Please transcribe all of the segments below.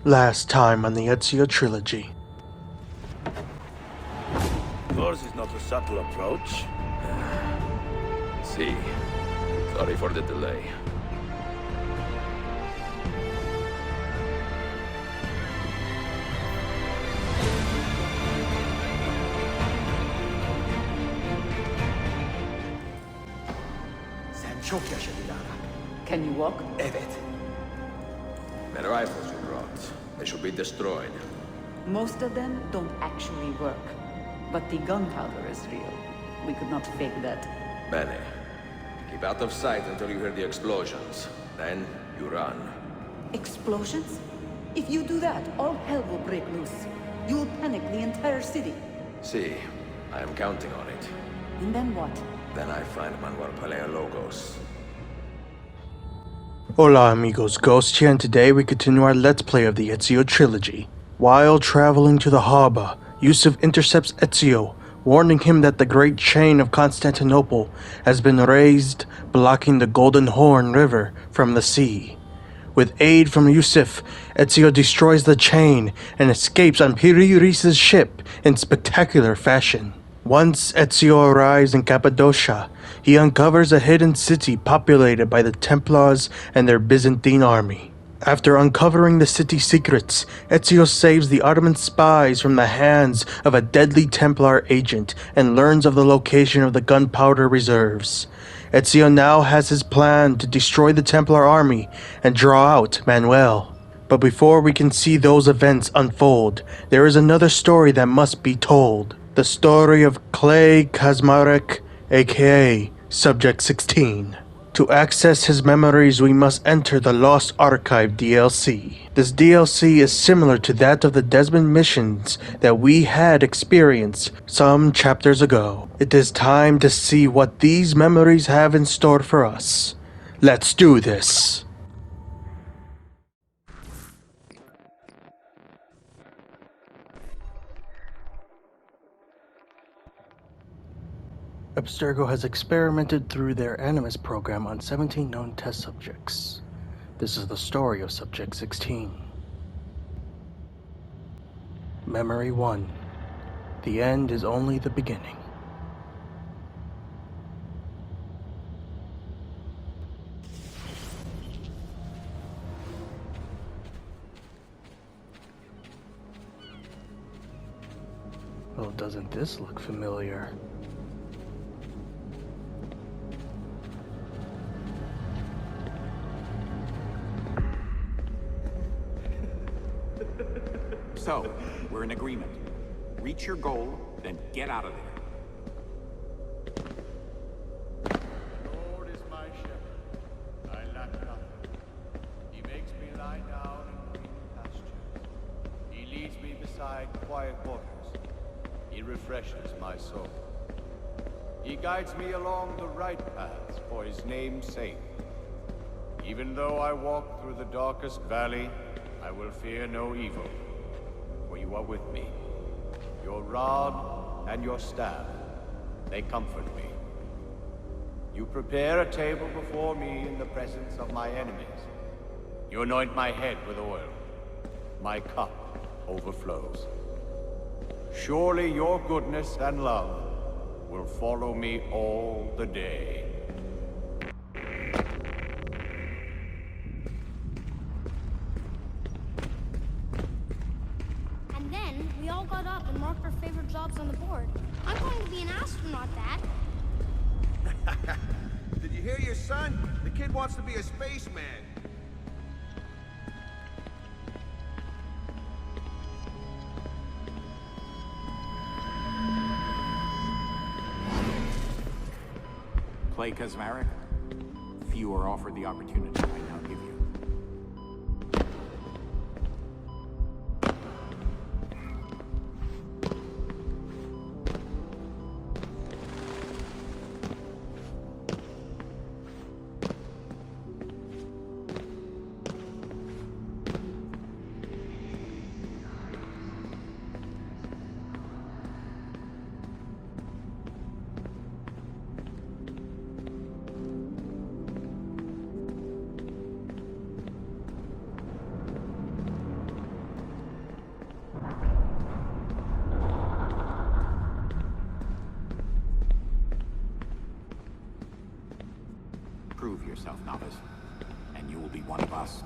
Last time on the Ezio Trilogy. Yours is not a subtle approach. See. Sorry for the delay. Sen çok yaşadın Lara. Can you walk? Evet. The rifles you brought, they should be destroyed. Most of them don't actually work. But the gunpowder is real. We could not fake that. Bene. Keep out of sight until you hear the explosions. Then you run. Explosions? If you do that, all hell will break loose. You will panic the entire city. See, I am counting on it. And then what? Then I find Manuel Paleologos. Hola amigos, Ghost here, and today we continue our Let's Play of the Ezio Trilogy. While traveling to the harbor, Yusuf intercepts Ezio, warning him that the great chain of Constantinople has been raised, blocking the Golden Horn River from the sea. With aid from Yusuf, Ezio destroys the chain and escapes on Piriris's ship in spectacular fashion. Once Ezio arrives in Cappadocia, he uncovers a hidden city populated by the Templars and their Byzantine army. After uncovering the city's secrets, Ezio saves the Ottoman spies from the hands of a deadly Templar agent and learns of the location of the gunpowder reserves. Ezio now has his plan to destroy the Templar army and draw out Manuel. But before we can see those events unfold, there is another story that must be told. The story of Clay Kaczmarek, aka Subject 16. To access his memories, we must enter the Lost Archive DLC. This DLC is similar to that of the Desmond missions that we had experienced some chapters ago. It is time to see what these memories have in store for us. Let's do this! Abstergo has experimented through their Animus program on 17 known test subjects. This is the story of Subject 16. Memory 1. The end is only the beginning. Well, doesn't this look familiar? So, we're in agreement. Reach your goal, then get out of there. The Lord is my shepherd. I lack nothing. He makes me lie down in green pastures. He leads me beside quiet waters. He refreshes my soul. He guides me along the right paths for his name's sake. Even though I walk through the darkest valley, I will fear no evil. For you are with me. Your rod and your staff, they comfort me. You prepare a table before me in the presence of my enemies. You anoint my head with oil. My cup overflows. Surely your goodness and love will follow me all the day. We all got up and marked our favorite jobs on the board. I'm going to be an astronaut, Dad. Did you hear your son? The kid wants to be a spaceman. Clay Kaczmarek? Few are offered the opportunity I now give you. one of us.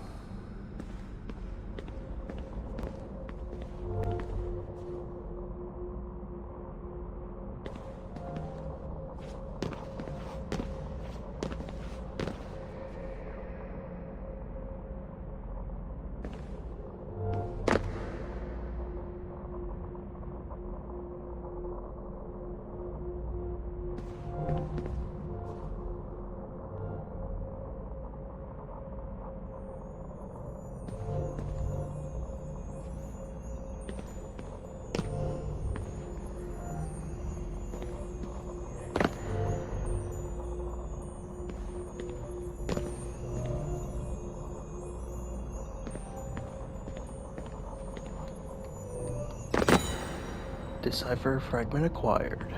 Decipher fragment acquired.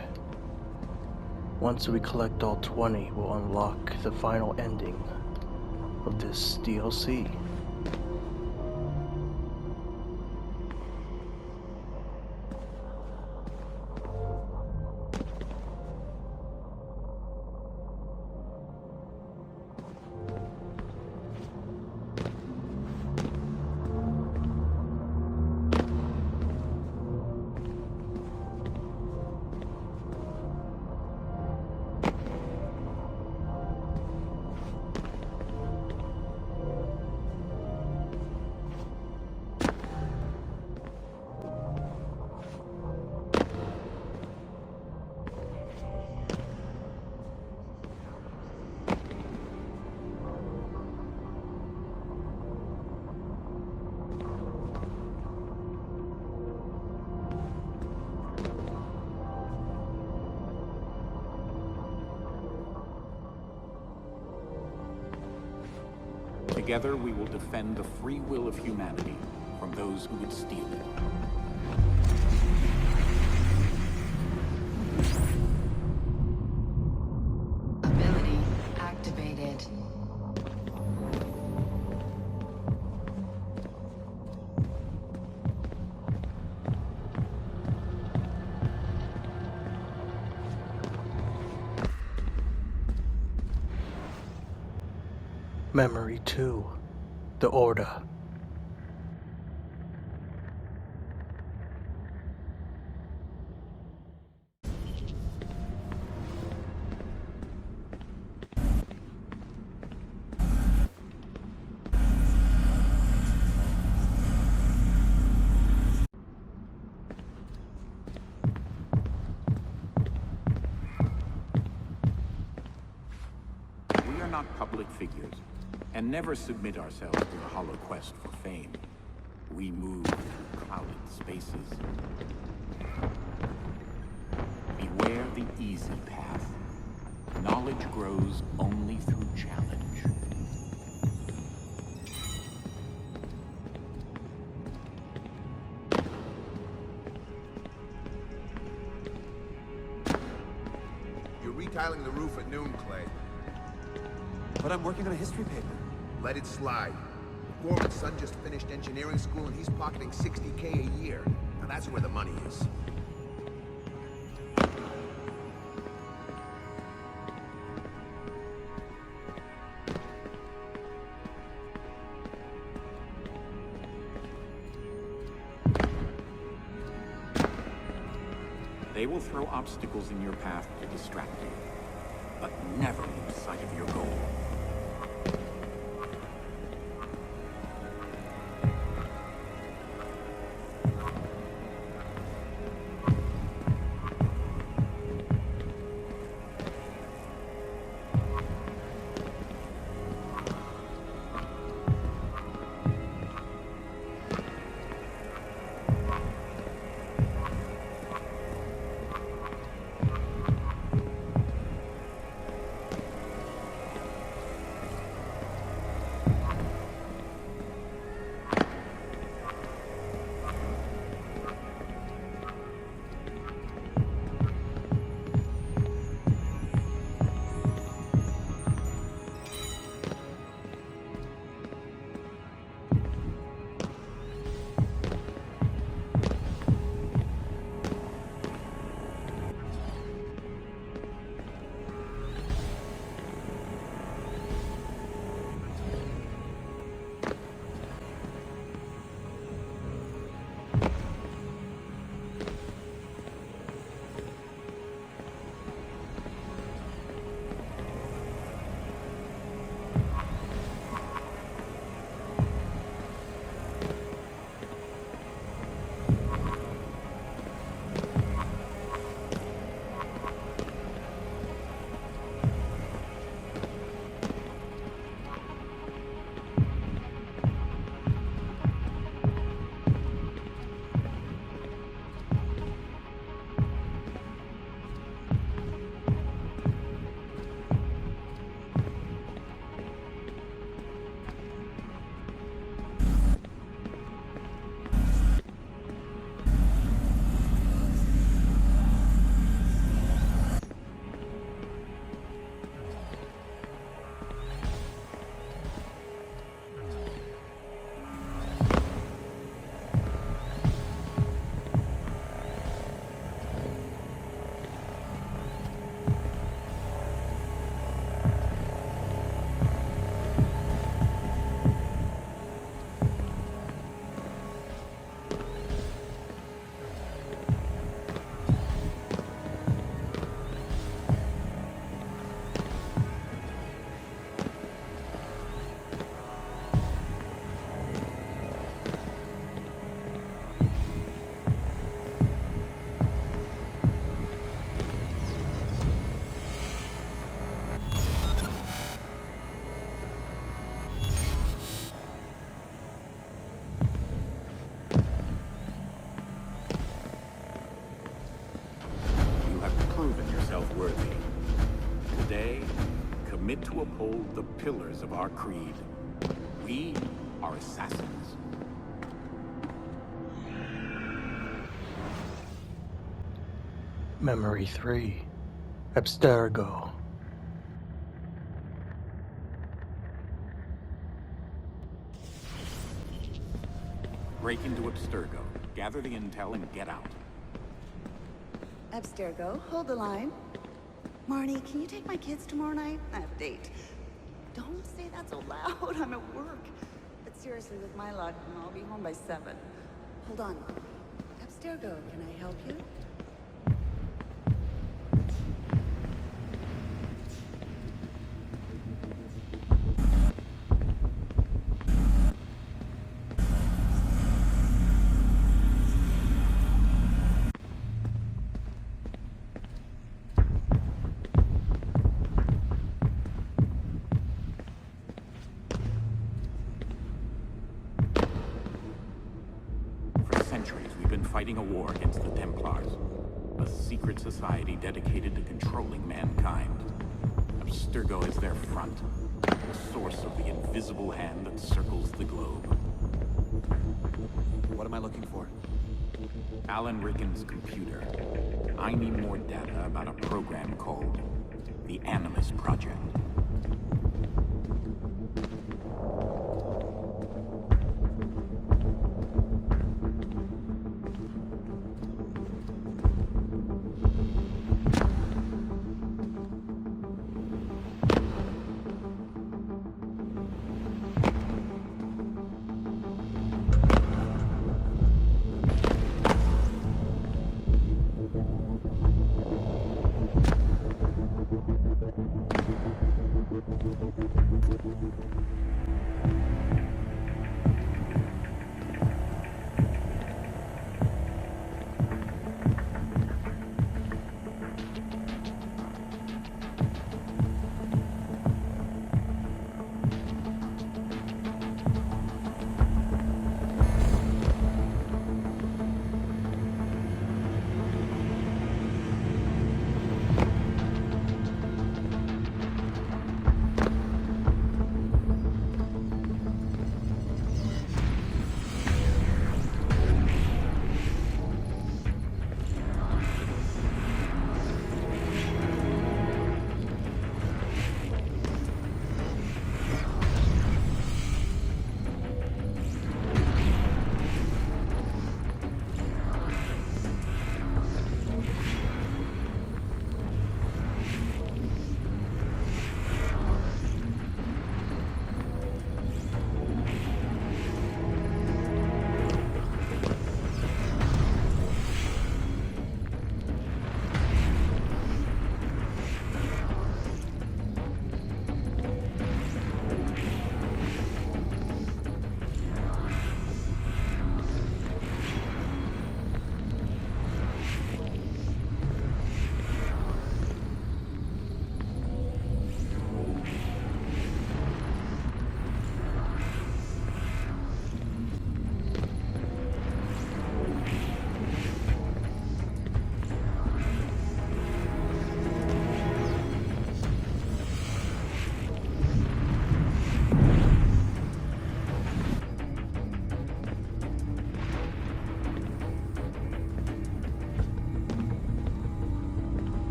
Once we collect all 20, we'll unlock the final ending of this DLC. Together, we will defend the free will of humanity from those who would steal it. Ability activated. Memory 2. The Order. We are not public figures, and never submit ourselves to the hollow quest for fame. We move through clouded spaces. Beware the easy path. Knowledge grows only through challenge. You're retiling the roof at noon, Clay. But I'm working on a history paper. Let it slide. The foreman's son just finished engineering school and he's pocketing $60K a year. Now that's where the money is. They will throw obstacles in your path to distract you, but never lose sight of your goal. worthy. Today, commit to uphold the pillars of our creed. We are assassins. Memory 3. Abstergo. Break into Abstergo, gather the intel, and get out. Abstergo, hold the line. Marnie, can you take my kids tomorrow night? I have a date. Don't say that so loud. I'm at work. But seriously, with my luck, I'll be home by 7. Hold on. Abstergo, can I help you? Fighting a war against the Templars, a secret society dedicated to controlling mankind. Abstergo is their front, the source of the invisible hand that circles the globe. What am I looking for? Alan Rickens' computer. I need more data about a program called the Animus Project.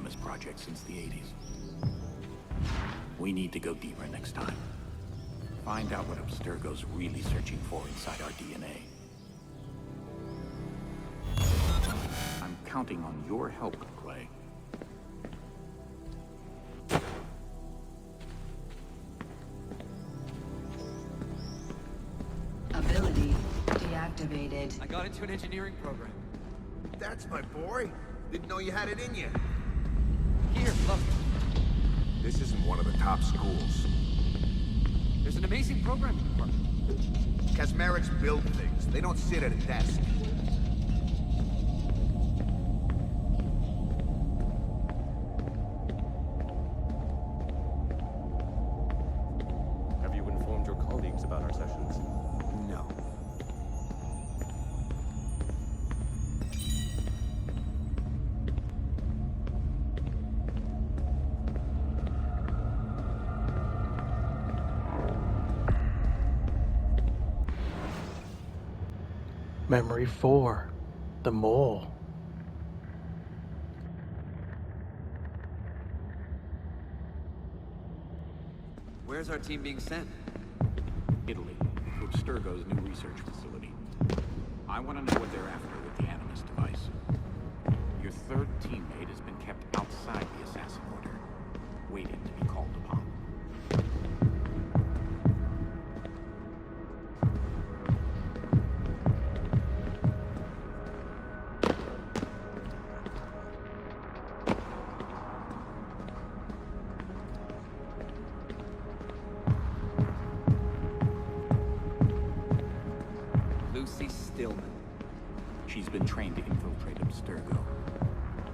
Animus project since the 80s. We need to go deeper next time. Find out what Abstergo's really searching for inside our DNA. I'm counting on your help, Clay. Ability deactivated. I got into an engineering program. That's my boy. Didn't know you had it in you. Here, look. This isn't one of the top schools. There's an amazing programming department. Kaczmarek's build things. They don't sit at a desk. Have you informed your colleagues about our sessions? No. Memory 4. The Mole. Where's our team being sent? Italy, to Abstergo's new research facility. I want to know what they're after with the Animus device. Your third teammate has been kept outside the assassin order, waiting to be called upon. Lucy Stillman. She's been trained to infiltrate Abstergo.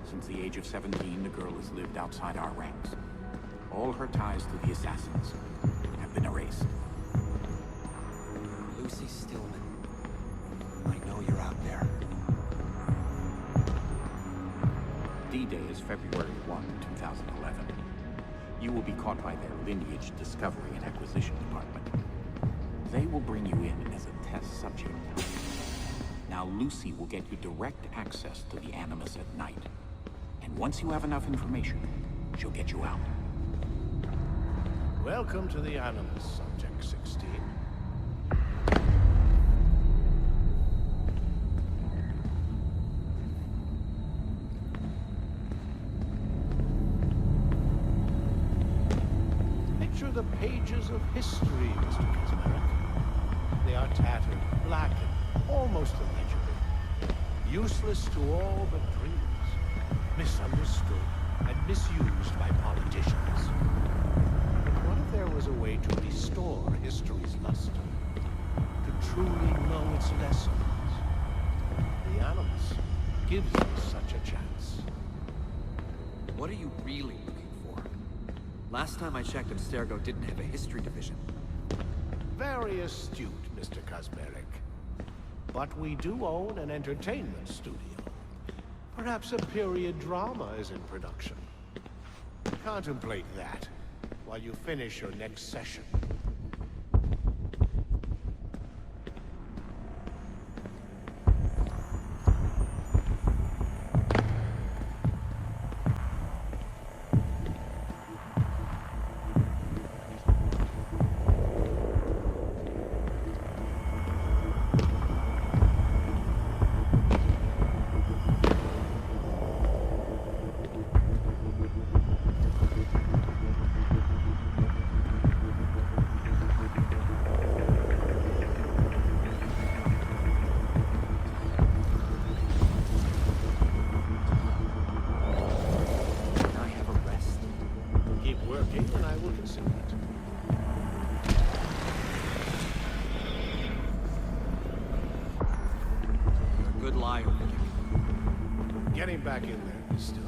Since the age of 17, the girl has lived outside our ranks. All her ties to the assassins have been erased. Lucy Stillman. I know you're out there. D-Day is February 1, 2011. You will be caught by their Lineage Discovery and Acquisition Department. They will bring you in as a test subject. Now Lucy will get you direct access to the Animus at night. And once you have enough information, she'll get you out. Welcome to the Animus, Subject 16. Picture the pages of history, Mr. Kaczmarek. They are tattered, blackened, almost illegible. Useless to all but dreamers. Misunderstood and misused by politicians. But what if there was a way to restore history's luster? To truly know its lessons? The Animus gives us such a chance. What are you really looking for? Last time I checked, Abstergo didn't have a history division. Very astute, Mr. Kaczmarek. But we do own an entertainment studio. Perhaps a period drama is in production. Contemplate that while you finish your next session. And I will consider it. You're a good liar, Vic. Get him back in there, still.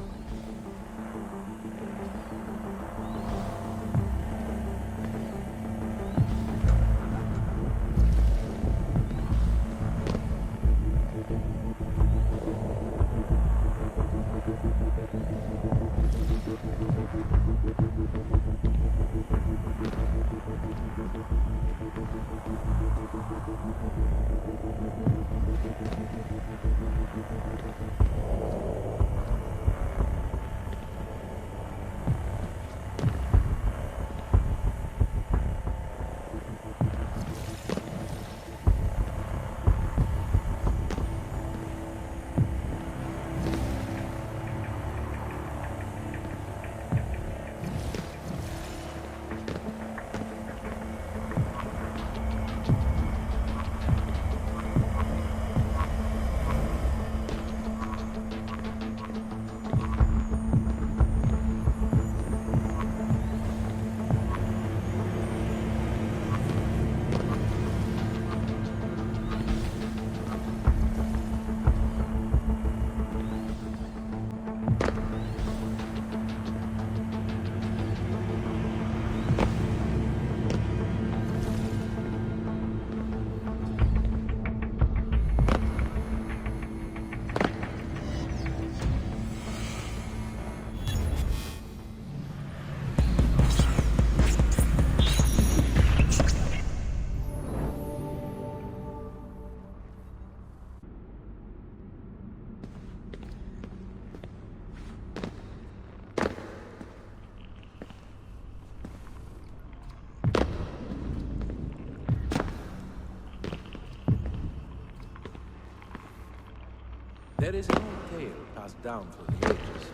There is an old tale passed down through the ages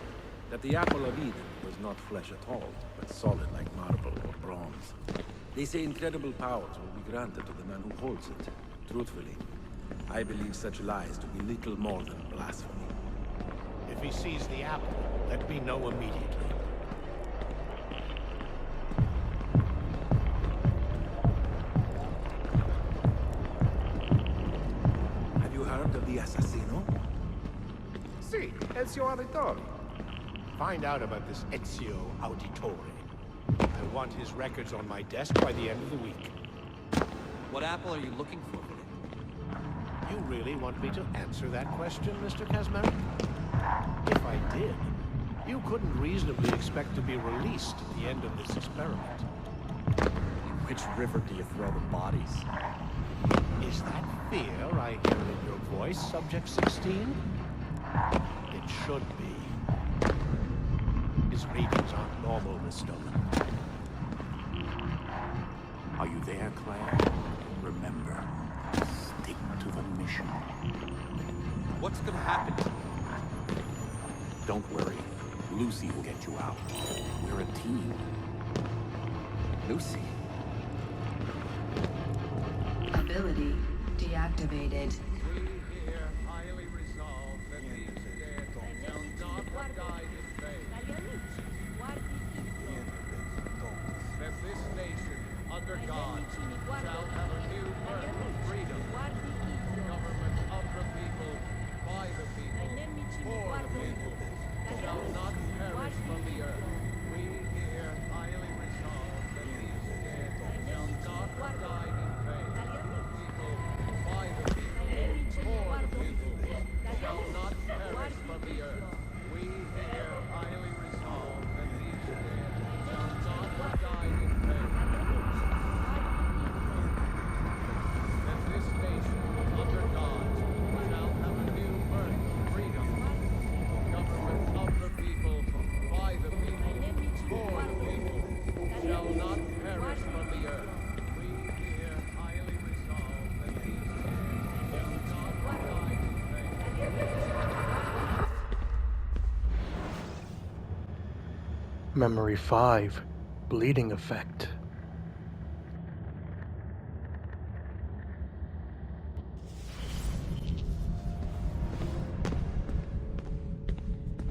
that the apple of Eden was not flesh at all, but solid like marble or bronze. They say incredible powers will be granted to the man who holds it. Truthfully, I believe such lies to be little more than blasphemy. If he sees the apple, let me know immediately. Have you heard of the assassino? Si, Ezio Auditore. Find out about this Ezio Auditore. I want his records on my desk by the end of the week. What apple are you looking for? You really want me to answer that question, Mr. Kaczmarek? If I did, you couldn't reasonably expect to be released at the end of this experiment. In which river do you throw the bodies? Is that fear I hear in your voice, Subject 16? It should be. His readings aren't normal, Miss Stolen. Are you there, Claire? Remember, stick to the mission. What's gonna happen to me? Don't worry. Lucy will get you out. We're a team. Lucy? Ability deactivated. We here highly resolve that these dead shall not die in vain. That this nation, under God, shall have a new birth of freedom. Government of the people, by the people, for the people, shall not perish from the earth. We here highly resolve that these dead shall not die in vain. People, by the people, for the people, shall not perish from the earth. We here highly resolve that these dead shall not die in vain. That this nation, under God, shall have a new birth, freedom, government of the people, by the people, for the people, shall not perish from the earth. We here highly resolve that these dead shall not die in vain. Memory 5. Bleeding effect.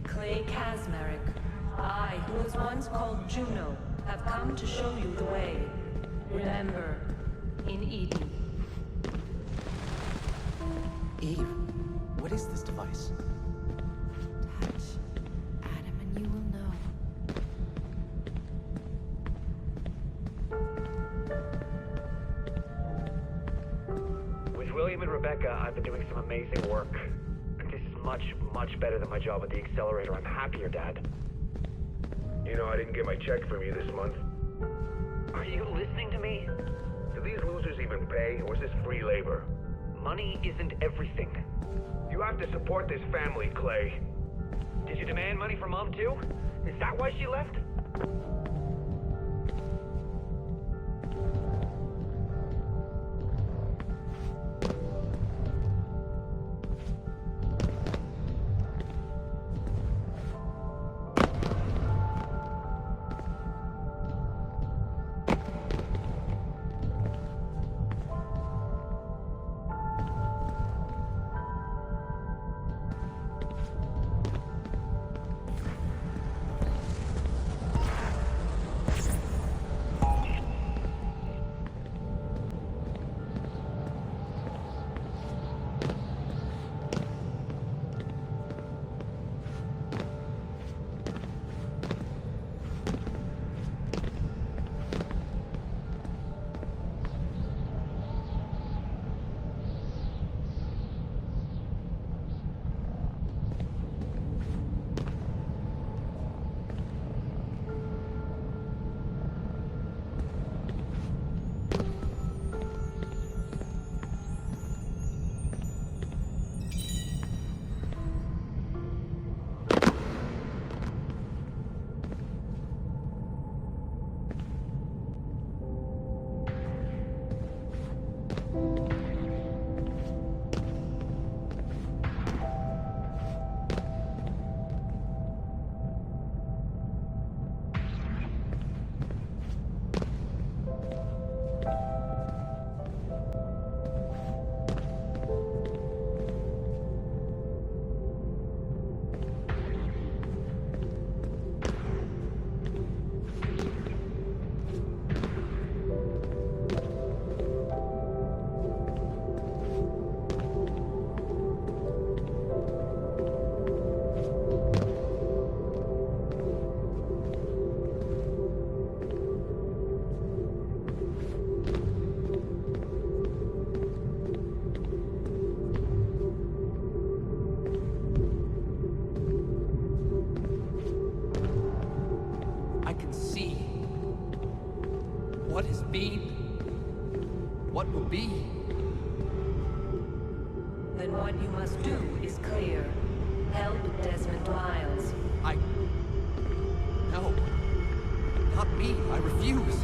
Clay Kaczmarek, I, who was once called Juno, have come to show you the way. Remember, in Eden. Eve, what is this device? Touch Adam and you will know. With William and Rebecca, I've been doing some amazing work. This is much better than my job at the accelerator. I'm happier, Dad. You know, I didn't get my check from you this month. Are you listening to me? Do these losers even pay, or is this free labor? Money isn't everything. You have to support this family, Clay. Did you demand money from Mom, too? Is that why she left? What will be? Then what you must do is clear. Help Desmond Miles. No. Not me. I refuse.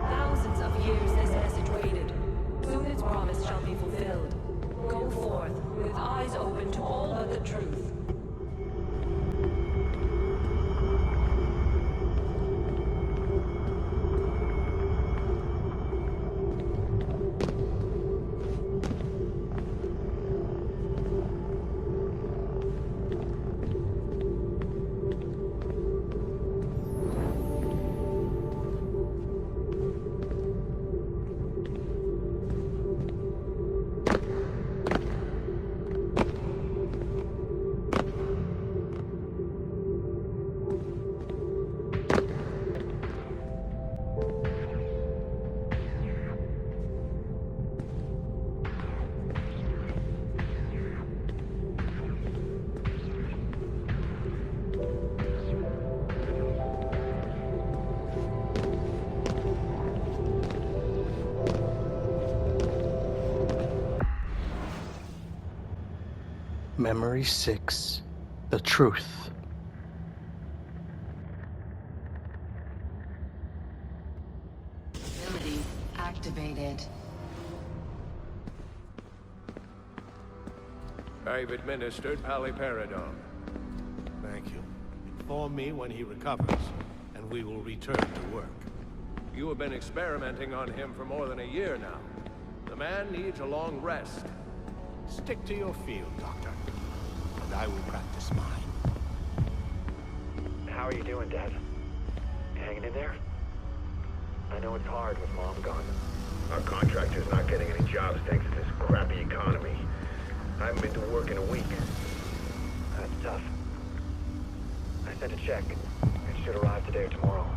Thousands of years this message waited. Soon its promise shall be fulfilled. Go forth, with eyes open to all but the truth. Memory 6. The Truth. Ability activated. I've administered paliperidone. Thank you. Inform me when he recovers, and we will return to work. You have been experimenting on him for more than a year now. The man needs a long rest. Stick to your field, Doctor, and I will practice mine. How are you doing, Dad? You hanging in there? I know it's hard with Mom gone. Our contractor's not getting any jobs thanks to this crappy economy. I haven't been to work in a week. That's tough. I sent a check. It should arrive today or tomorrow.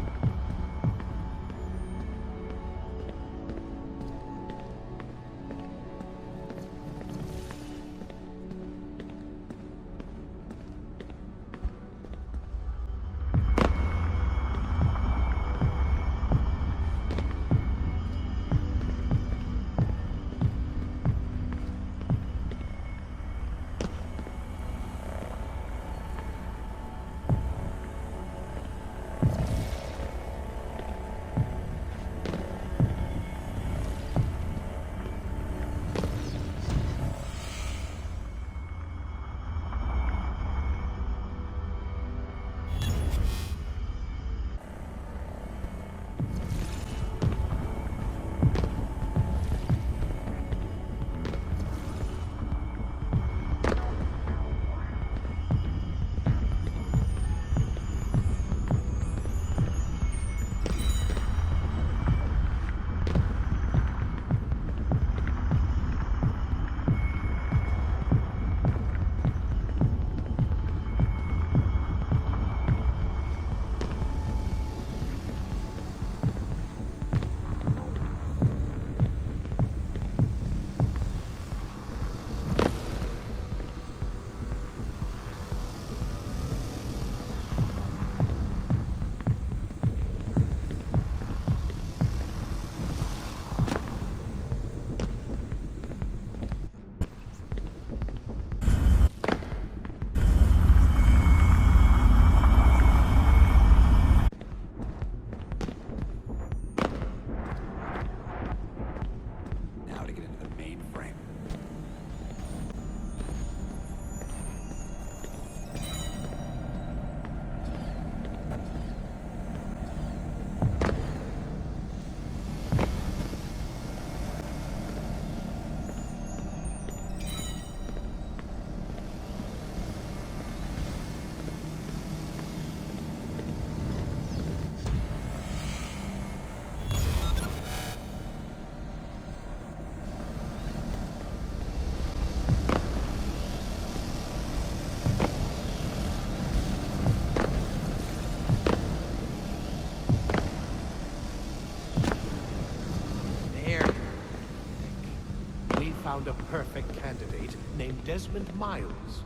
Found a perfect candidate named Desmond Miles.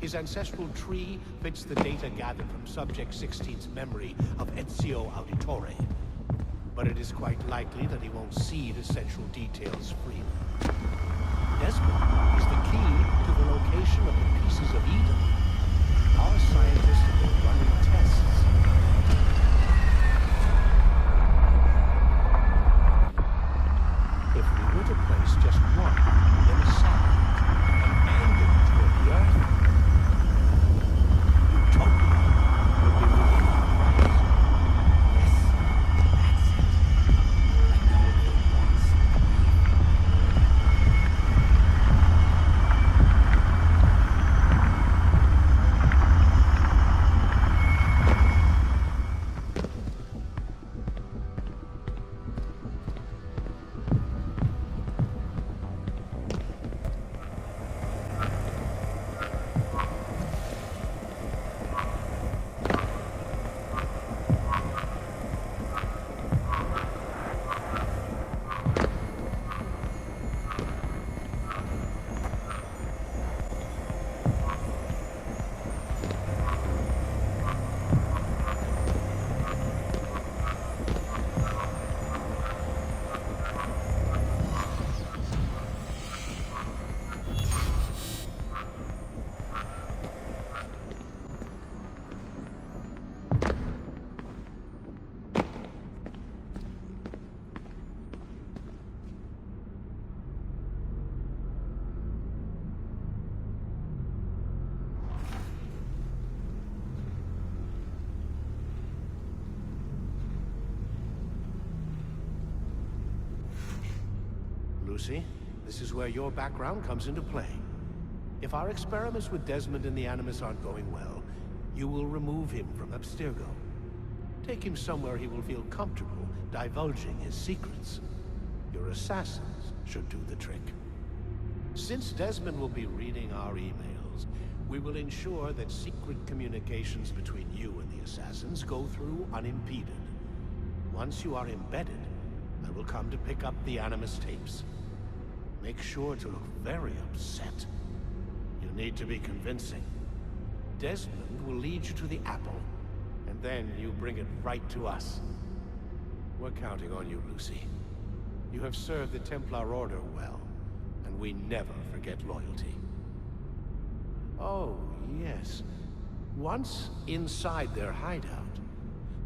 His ancestral tree fits the data gathered from Subject 16's memory of Ezio Auditore. but it is quite likely that he won't cede essential details freely. Desmond is the key to the location of the pieces of Eden. Our scientists have been running tests. If we were to place just one in a satellite and angle it toward the Earth, Utopia would be moving on. Yes, that's it. I know it wants to be. Lucy, this is where your background comes into play. If our experiments with Desmond and the Animus aren't going well, you will remove him from Abstergo. Take him somewhere he will feel comfortable divulging his secrets. Your assassins should do the trick. Since Desmond will be reading our emails, we will ensure that secret communications between you and the assassins go through unimpeded. Once you are embedded, I will come to pick up the Animus tapes. Make sure to look very upset. You need to be convincing. Desmond will lead you to the apple, and then you bring it right to us. We're counting on you, Lucy. You have served the Templar Order well, and we never forget loyalty. Oh, yes. Once inside their hideout,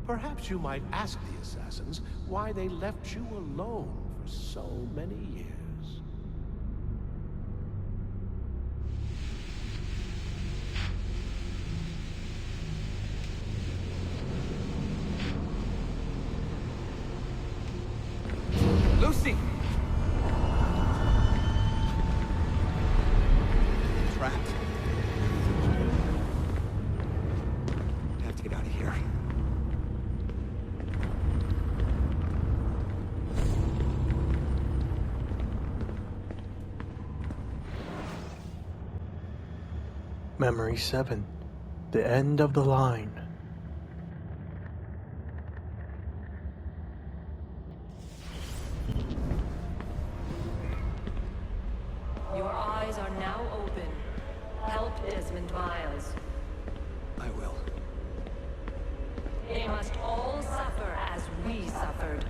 perhaps you might ask the assassins why they left you alone for so many years. Lucy! Trapped. I have to get out of here. Memory 7. The end of the line. Your eyes are now open. Help Desmond Miles. I will. They must all suffer as we suffered.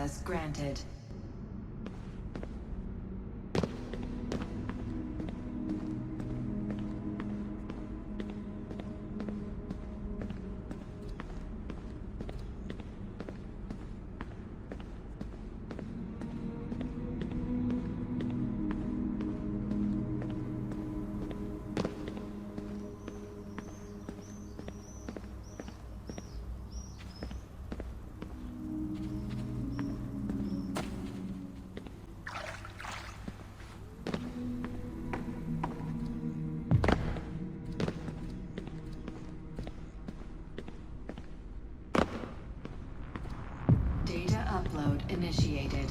Access granted. Data upload initiated.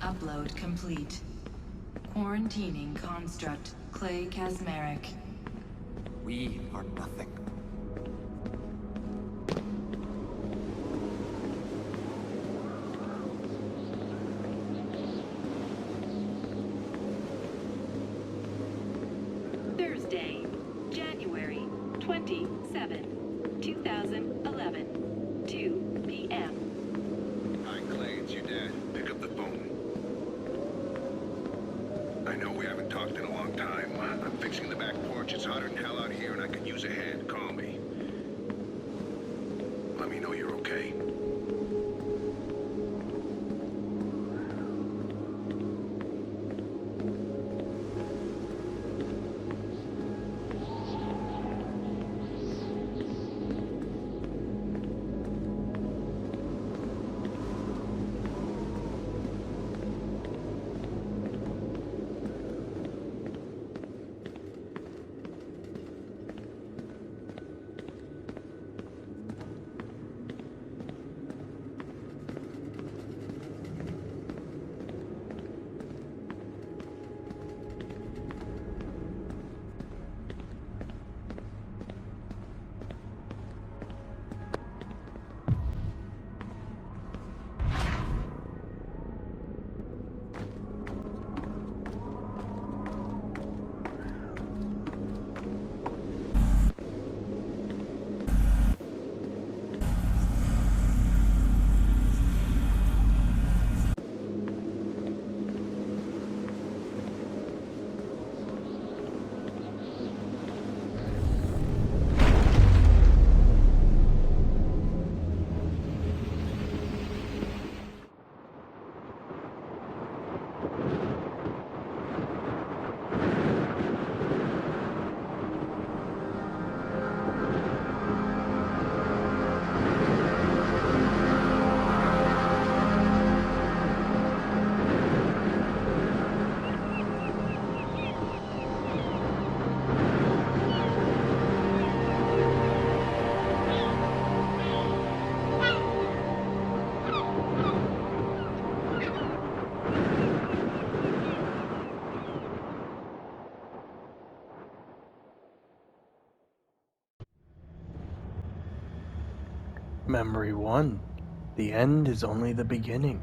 Upload complete. Quarantining construct Clay Kaczmarek. We are nothing. Thursday, January 27, 2011, 2 p.m. Hi, Clay, it's your dad. Pick up the phone. I know we haven't talked in a long time. I'm fixing the back porch. It's hotter than hell out here, and I could use a hand. Call me. Let me know you're okay. Memory 1. The end is only the beginning.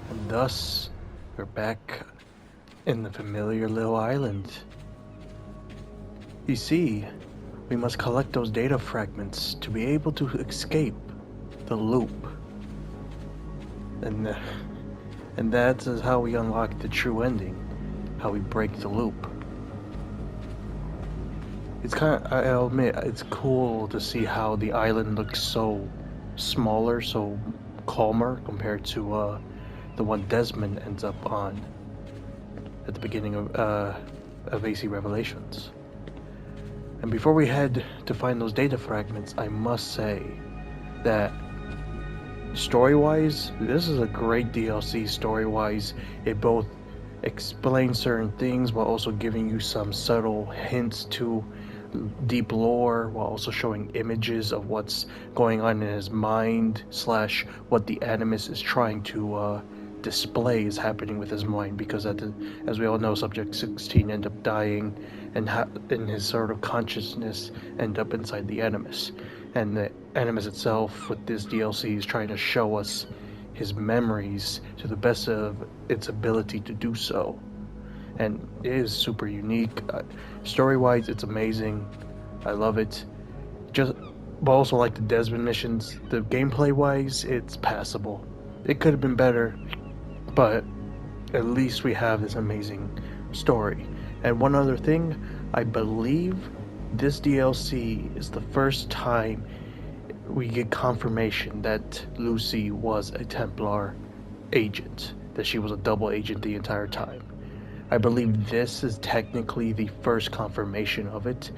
And thus, we're back in the familiar little island. You see, we must collect those data fragments to be able to escape the loop. And that is how we unlock the true ending, how we break the loop. It's I'll admit, it's cool to see how the island looks so smaller, so calmer compared to the one Desmond ends up on at the beginning of AC Revelations. And before we head to find those data fragments, I must say that story-wise, this is a great DLC story-wise. It both explains certain things while also giving you some subtle hints to deep lore, while also showing images of what's going on in his mind / what the Animus is trying to display is happening with his mind, because as we all know, Subject 16 ended up dying, and in his sort of consciousness end up inside the Animus. And the Animus itself, with this DLC, is trying to show us his memories to the best of its ability to do so. And it is super unique. Story-wise, it's amazing. I love it. But also like the Desmond missions, the gameplay-wise, it's passable. It could have been better, but at least we have this amazing story. And one other thing, I believe this DLC is the first time we get confirmation that Lucy was a Templar agent, that she was a double agent the entire time. I believe this is technically the first confirmation of it.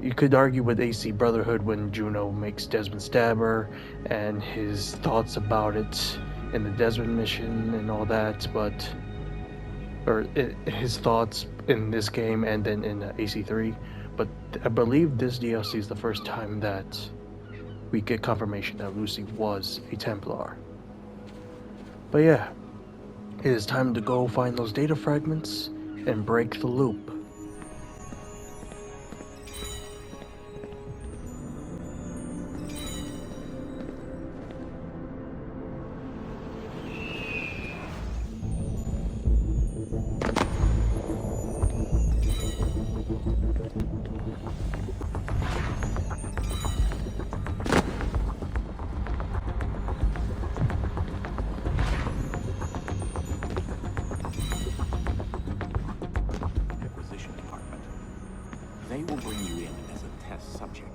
You could argue with AC Brotherhood when Juno makes Desmond stab her, and his thoughts about it in the Desmond mission and all that, his thoughts in this game and then in AC3. But I believe this DLC is the first time that we get confirmation that Lucy was a Templar. But yeah, it is time to go find those data fragments and break the loop. They will bring you in as a test subject.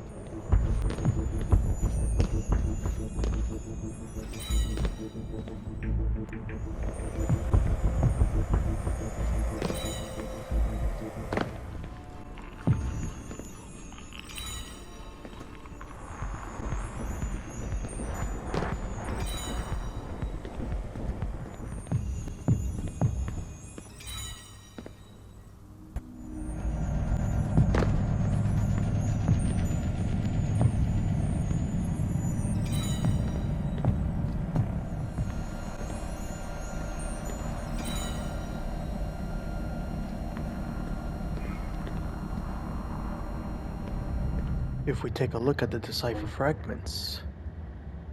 If we take a look at the decipher fragments,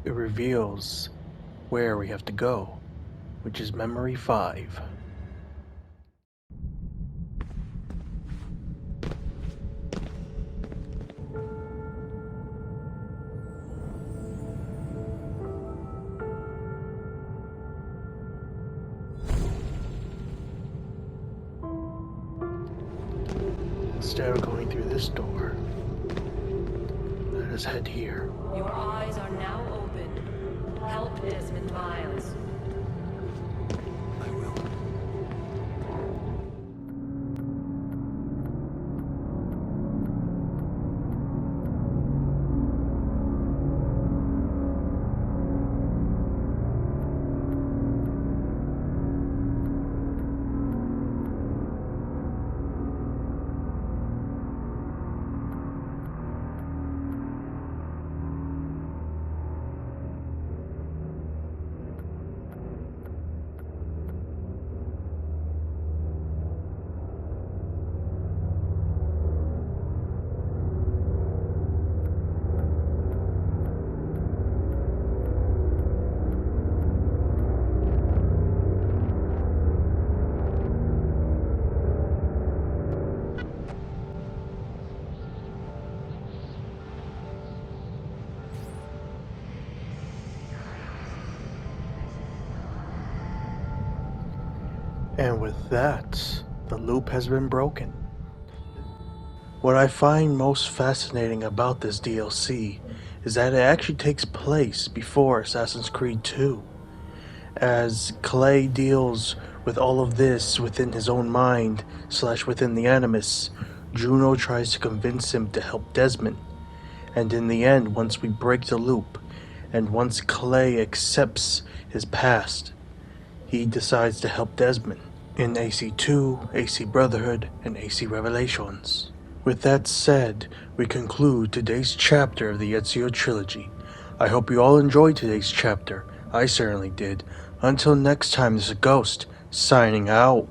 it reveals where we have to go, which is Memory 5. Instead of going through this door, let us head here. Your eyes are now open. Help Desmond Miles. I will. And with that, the loop has been broken. What I find most fascinating about this DLC is that it actually takes place before Assassin's Creed 2. As Clay deals with all of this within his own mind / within the Animus, Juno tries to convince him to help Desmond. And in the end, once we break the loop, and once Clay accepts his past, he decides to help Desmond in AC2, AC Brotherhood, and AC Revelations. With that said, we conclude today's chapter of the Ezio Trilogy. I hope you all enjoyed today's chapter. I certainly did. Until next time, this is Ghost, signing out.